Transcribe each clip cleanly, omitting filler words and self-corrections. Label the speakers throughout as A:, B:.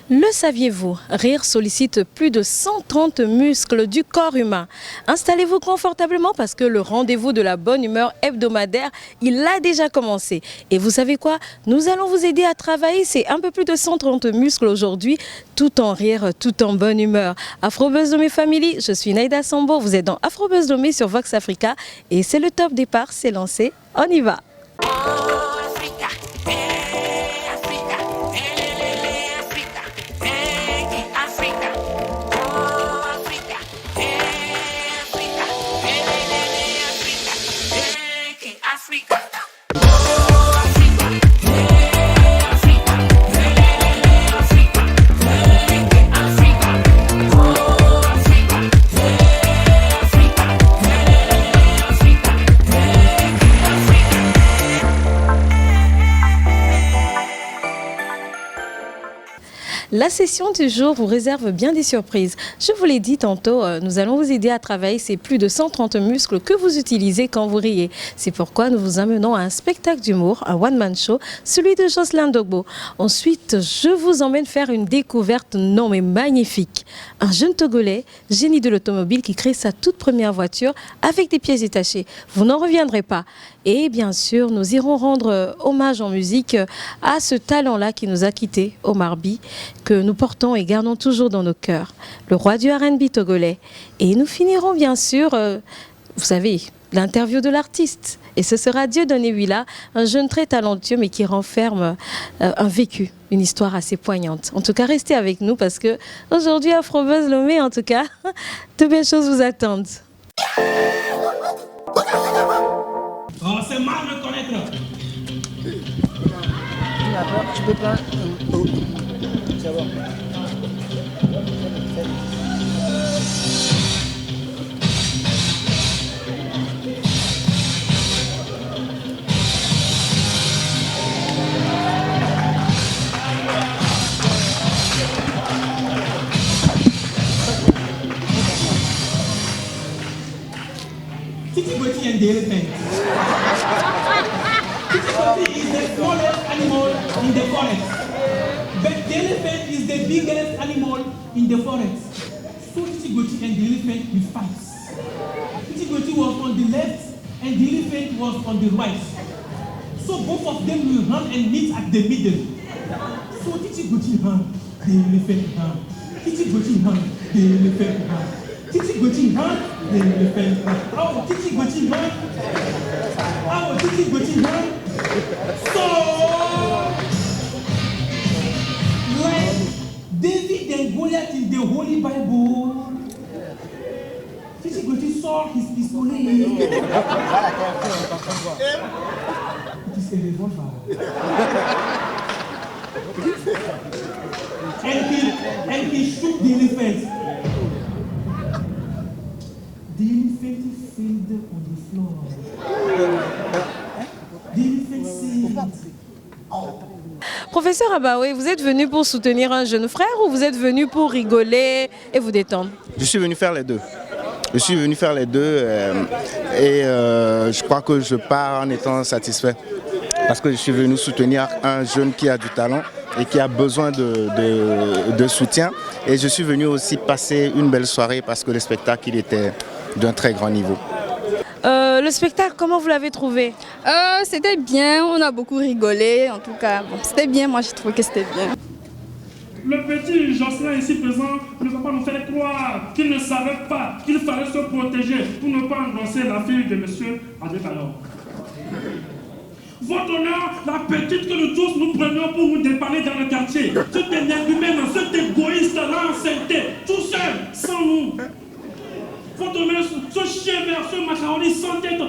A: Le saviez-vous? Rire sollicite plus de 130 muscles du corps humain. Installez-vous confortablement parce que le rendez-vous de la bonne humeur hebdomadaire, il a déjà commencé. Et vous savez quoi? Nous allons vous aider à travailler ces un peu plus de 130 muscles aujourd'hui, tout en rire, tout en bonne humeur. Afrobuzz Lomé Family, je suis Naïda Sambo, vous êtes dans Afrobuzz Lomé sur Vox Africa et c'est le top départ, c'est lancé, on y va! La session du jour vous réserve bien des surprises. Je vous l'ai dit tantôt, nous allons vous aider à travailler ces plus de 130 muscles que vous utilisez quand vous riez. C'est pourquoi nous vous amenons à un spectacle d'humour, un one-man show, celui de Jocelyn Dogbo. Ensuite, je vous emmène faire une découverte non mais magnifique. Un jeune Togolais, génie de l'automobile qui crée sa toute première voiture avec des pièces détachées. Vous n'en reviendrez pas. Et bien sûr, nous irons rendre hommage en musique à ce talent-là qui nous a quittés, Omar By, que nous portons et gardons toujours dans nos cœurs, le roi du R&B togolais. Et nous finirons bien sûr, vous savez, l'interview de l'artiste. Et ce sera Dieudonné Huila, un jeune très talentueux mais qui renferme un vécu, une histoire assez poignante. En tout cas, restez avec nous parce que aujourd'hui, Afrobuzz Lomé, en tout cas, de belles choses vous attendent.
B: Oh, c'est mal me connaître.
C: Tu peux pas. Ça va.
B: Titi Boti and the elephant. Titi Boti is the smallest animal in the forest. But the elephant is the biggest animal in the forest. So Titi Boti and the elephant will fight. Titi Boti was on the left and the elephant was on the right. So both of them will run and meet at the middle. So Titi Boti ran, the elephant ran. Titi Boti ran, the elephant ran. Titi Boti ran, the elephant ran. Oh, Titi Boti ran. Oh, Titi Boti ran. So, like David and Goliath in the Holy Bible, Titi Boti saw his pistolet. It is a revolver. and he shoot the elephant. The elephant fell on the floor. The elephant said,
A: Professeur Abaoué, vous êtes venu pour soutenir un jeune frère ou vous êtes venu pour rigoler et vous détendre?
D: Je suis venu faire les deux. Je suis venu faire les deux et je crois que je pars en étant satisfait. Parce que je suis venu soutenir un jeune qui a du talent et qui a besoin de soutien. Et je suis venu aussi passer une belle soirée parce que le spectacle il était d'un très grand niveau.
A: Le spectacle, comment vous l'avez trouvé?
E: C'était bien, on a beaucoup rigolé, en tout cas, bon, c'était bien, moi j'ai trouvé que c'était bien.
B: le petit Jocelyn ici présent ne va pas nous faire croire qu'il ne savait pas qu'il fallait se protéger pour ne pas endosser la fille de M. André Talon. Votre honneur, la petite que nous tous nous prenions pour nous dépanner dans le quartier, cet énergumène, cet égoïste-là enceinte, tout seul, sans nous. Votre honneur, ce chien vert, ce macaroni sans tête.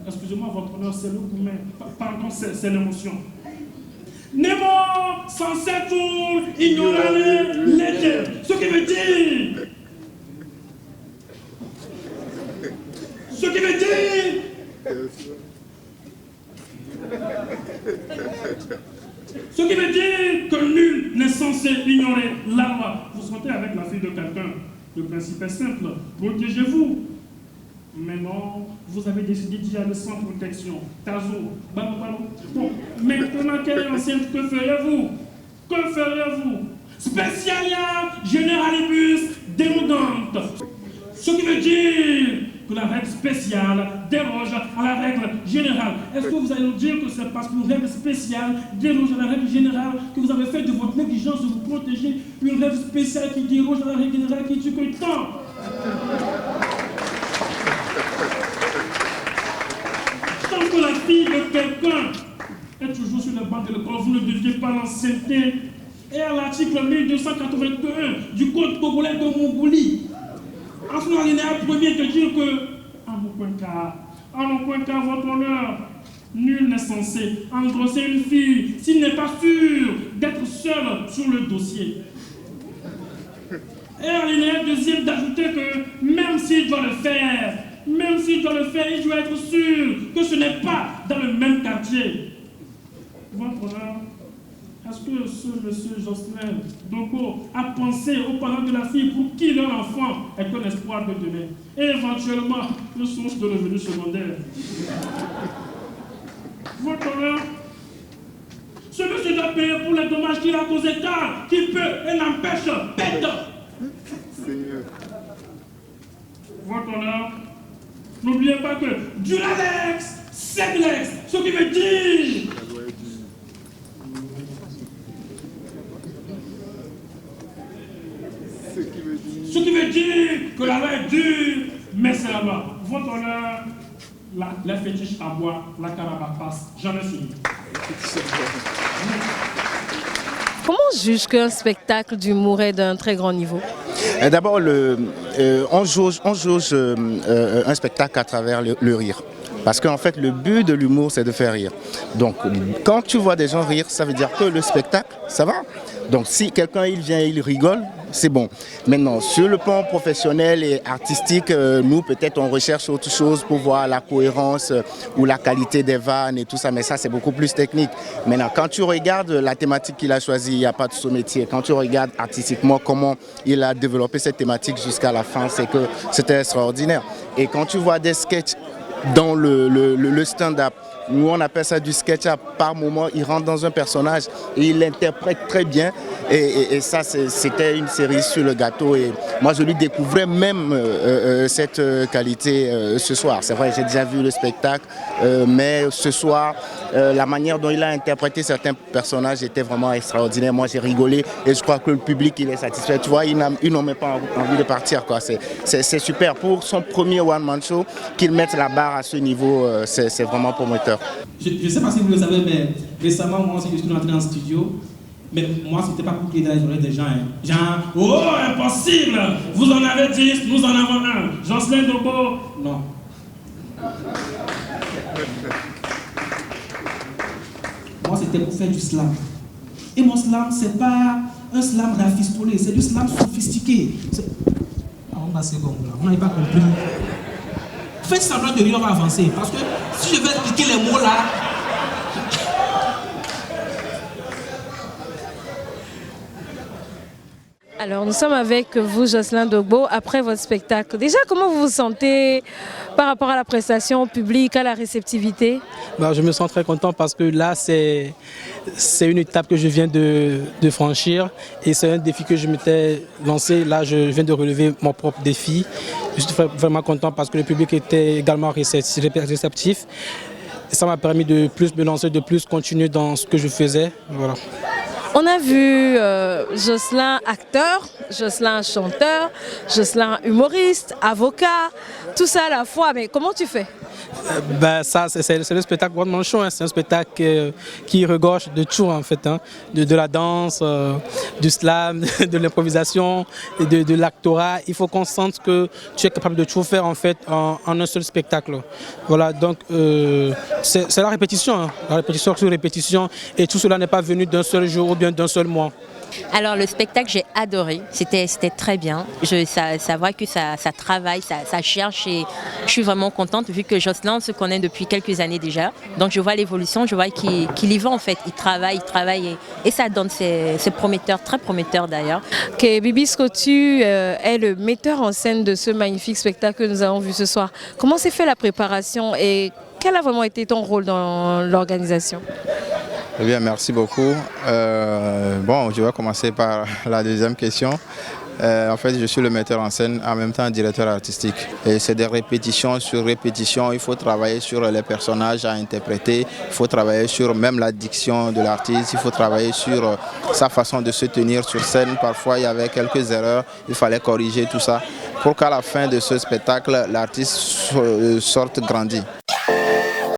B: Excusez-moi, votre honneur, c'est le gourmet. Pardon, c'est l'émotion. Nemo, sans cette tour, ignorer l'été. Ce qui veut dire. Ce qui veut dire. Ce qui veut dire que nul n'est censé ignorer la loi. Vous sortez avec la fille de quelqu'un. Le principe est simple. Protégez-vous. Mais non, vous avez décidé d'y aller sans protection. Tazo, bam, bam. Bon, maintenant qu'elle est enceinte, que feriez-vous? Que feriez-vous? Specialia generalibus derogant. Ce qui veut dire que la règle spéciale déroge à la règle générale. Est-ce que vous allez nous dire que c'est parce qu'une règle spéciale déroge à la règle générale que vous avez fait de votre négligence de vous protéger une règle spéciale qui déroge à la règle générale qui tue que tant? Tant que la fille de quelqu'un est toujours sur les bancs de l'école, vous ne deviez pas l'ancienneté. Et à l'article 1281 du Code togolais de Mongolie, en son alinéa premier de dire que, en aucun cas, votre honneur, nul n'est censé endosser une fille s'il n'est pas sûr d'être seul sur le dossier. Et alinéa deuxième d'ajouter que même s'il doit le faire, il doit être sûr que ce n'est pas dans le même quartier. Votre honneur, est-ce que ce monsieur Jocelyn Dogo a pensé aux parents de la fille pour qui leur enfant est un espoir de demain et éventuellement le source de revenus secondaires? Votre honneur, ce monsieur doit payer pour les dommages qu'il a causés car qui peut et n'empêche pète. Votre honneur, n'oubliez pas que Duralex, Seglex, ce qui veut dire que la loi est dure, mais c'est la loi. Votre honneur, la fétiche à bois, la carapace, jamais fini.
A: Comment on juge qu'un spectacle d'humour est d'un très grand niveau?
D: D'abord, on jauge un spectacle à travers le rire. Parce qu'en fait, le but de l'humour, c'est de faire rire. Donc, quand tu vois des gens rire, ça veut dire que le spectacle, ça va. Donc, si quelqu'un il vient et il rigole, c'est bon. Maintenant, sur le plan professionnel et artistique, nous, peut-être, on recherche autre chose pour voir la cohérence ou la qualité des vannes et tout ça. Mais ça, c'est beaucoup plus technique. Maintenant, quand tu regardes la thématique qu'il a choisie, il n'y a pas de sous-métier. Quand tu regardes artistiquement comment il a développé cette thématique jusqu'à la fin, c'est que c'était extraordinaire. Et quand tu vois des sketchs dans le stand-up, nous on appelle ça du sketch-up. Par moment, il rentre dans un personnage et il l'interprète très bien. Et ça, c'était une série sur le gâteau. Et moi, je lui découvrais même cette qualité ce soir. C'est vrai, j'ai déjà vu le spectacle, mais ce soir, la manière dont il a interprété certains personnages était vraiment extraordinaire. Moi, j'ai rigolé et je crois que le public, il est satisfait. Tu vois, ils n'ont même pas envie de partir, quoi. C'est super. Pour son premier one-man show, qu'il mette la barre à ce niveau, c'est vraiment prometteur.
B: Je ne sais pas si vous le savez, mais récemment, moi aussi, je suis rentré en studio. Mais moi, c'était pas pour crier dans les oreilles des gens. Hein. Genre, oh, impossible! Vous en avez 10, nous en avons un. Jocelyn Dogo, non. Moi, c'était pour faire du slam. Et mon slam, c'est pas un slam rafistolé, c'est du slam sophistiqué. Ah, on va se là. Vous n'avez pas compris. Faites semblant de rire, on va avancer. Parce que si je vais expliquer les mots là,
A: Alors, nous sommes avec vous, Jocelyn Dogo, après votre spectacle. Déjà, comment vous vous sentez par rapport à la prestation au public, à la réceptivité?
C: Je me sens très content parce que là, c'est une étape que je viens de franchir et c'est un défi que je m'étais lancé. Là, je viens de relever mon propre défi. Je suis vraiment content parce que le public était également réceptif. Ça m'a permis de plus me lancer, de plus continuer dans ce que je faisais. Voilà.
A: On a vu Jocelyn acteur, Jocelyn chanteur, Jocelyn humoriste, avocat, tout ça à la fois. Mais comment tu fais?
C: Ça, c'est le spectacle One Man Show. Hein. C'est un spectacle qui regorge de tout, en fait. Hein. De la danse, du slam, de l'improvisation, de l'actorat. Il faut qu'on sente que tu es capable de tout faire, en fait, en un seul spectacle. Voilà, donc c'est la répétition. Hein. La répétition sur répétition. Et tout cela n'est pas venu d'un seul jour ou bien d'un seul mois.
F: Alors le spectacle, j'ai adoré, c'était très bien. Ça voit que ça travaille, ça cherche et je suis vraiment contente vu que Jocelyn se connaît depuis quelques années déjà. Donc je vois l'évolution, je vois qu'il y va en fait, il travaille et ça donne, c'est prometteur, très prometteur d'ailleurs.
A: Okay, Bibi Scottu est le metteur en scène de ce magnifique spectacle que nous avons vu ce soir. Comment s'est fait la préparation et quel a vraiment été ton rôle dans l'organisation?
G: Eh bien, merci beaucoup. Bon, je vais commencer par la deuxième question. En fait, je suis le metteur en scène, en même temps directeur artistique. Et c'est des répétitions sur répétitions. Il faut travailler sur les personnages à interpréter. Il faut travailler sur même la diction de l'artiste. Il faut travailler sur sa façon de se tenir sur scène. Parfois, il y avait quelques erreurs. Il fallait corriger tout ça pour qu'à la fin de ce spectacle, l'artiste sorte grandi.